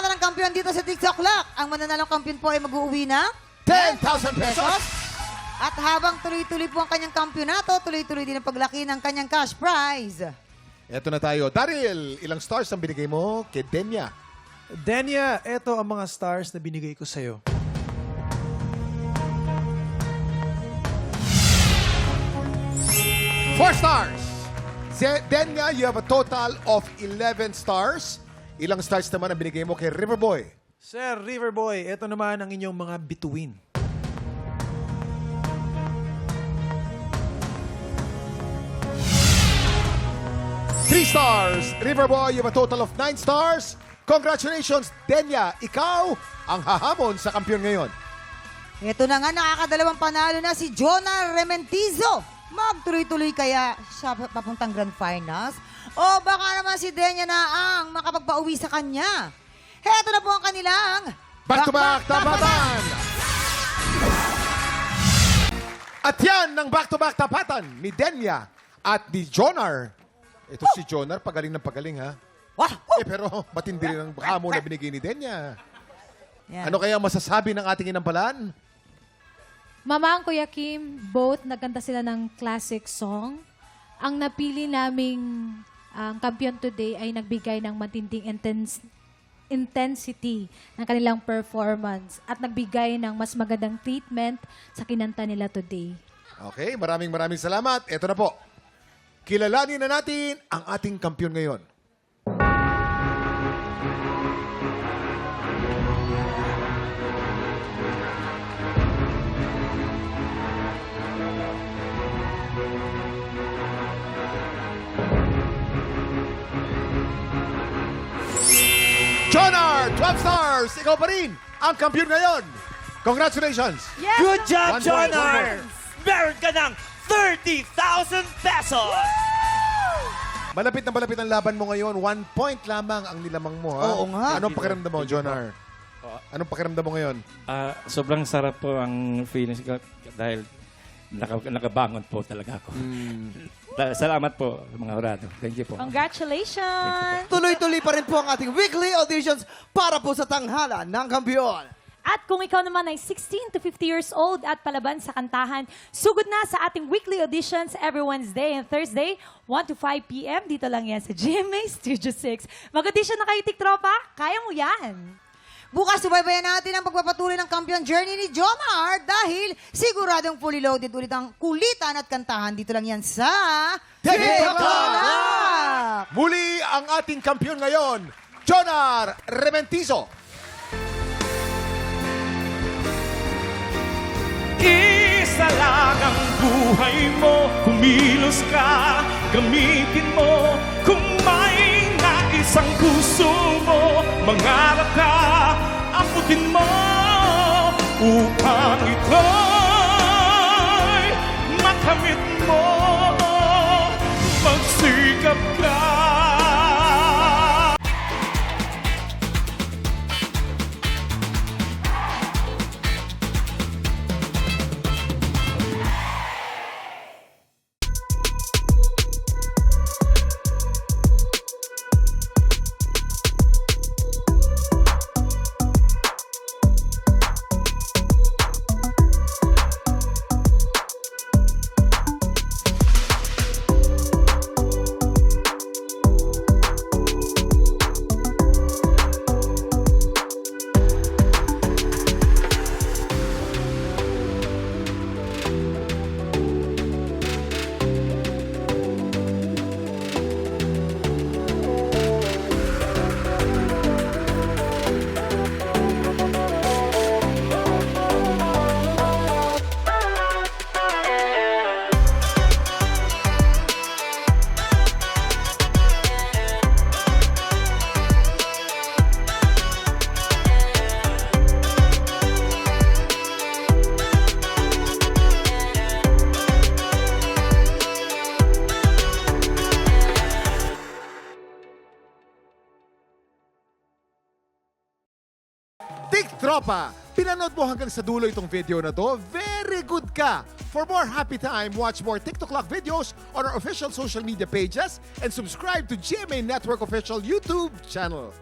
panalo ng kampiyon dito sa TikTok Lock. Ang mananalong kampiyon po ay mag-uuwi na 10,000 pesos. At habang tuloy-tuloy po ang kanyang kampyonato, tuloy-tuloy din ang paglaki ng kanyang cash prize. Eto na tayo. Daryl, ilang stars ang binigay mo kay Denya? Denya, eto ang mga stars na binigay ko sa'yo. Four stars. Denya, you have a total of 11 stars. Ilang stars naman ang binigay mo kay Riverboy? Sir Riverboy, eto naman ang inyong mga bituin. Three stars. Riverboy, you have a total of 9 stars. Congratulations, Denya. Ikaw ang hahamon sa kampiyon ngayon. Ito na nga, nakakadalawang panalo na si Jonah Rementizo. Magtuloy-tuloy kaya siya papuntang Grand Finals? O baka naman si Denya na ang makapagpauwi sa kanya? Heto na po ang kanilang Back-to-back tapatan! At yan ng back-to-back tapatan ni Denya at ni Jonar. Ito si Jonar, pagaling ng pagaling ha. Wow! Pero matindi rin ang hamon na binigay ni Denya. Yan. Ano kaya masasabi ng ating inampalan? Mama ang Kuya Kim, both nagkanta sila ng classic song. Ang napili naming kampiyon today ay nagbigay ng matinding intensity ng kanilang performance at nagbigay ng mas magandang treatment sa kinanta nila today. Okay, maraming salamat. Ito na po. Kilalanin na natin ang ating kampiyon ngayon. Jonar, 12 stars! Ikaw pa rin ang kampiyon ngayon. Congratulations! Good job, 1 point, Jonar! Meron ka ng 30,000 pesos! Malapit ang laban mo ngayon. 1 point lamang ang nilamang mo, ha? Oo nga. Anong pakiramdam mo, Jonar? Anong pakiramdam mo ngayon? Sobrang sarap po ang feelings ko dahil nakabangon po talaga ako. Salamat po, mga hurado. Thank you po. Congratulations! Tuloy-tuloy pa rin po ang ating weekly auditions para po sa tanghalan ng kampiyon. At kung ikaw naman ay 16 to 50 years old at palaban sa kantahan, sugod na sa ating weekly auditions every Wednesday and Thursday, 1 to 5 p.m. Dito lang yan sa GMA Studio 6. Mag-audition na kayo, Tiktropa. Kaya mo yan. Bukas, subaybayan natin ang pagpapatuloy ng kampiyon journey ni Jomar dahil siguradong fully loaded ulit ang kulitan at kantahan. Dito lang yan sa TikTok Lock! Muli ang ating kampiyon ngayon, Jonar Rementizo. Isa lang ang buhay mo, kumilos ka, gamitin mo. Kung may naisang puso mo, mangarap ka, aputin mo. Upang ito'y makamit mo, magsikap ka. Tropa, pinanood mo hanggang sa dulo itong video na to? Very good ka! For more happy time, watch more TikTok Lock videos on our official social media pages and subscribe to GMA Network official YouTube channel.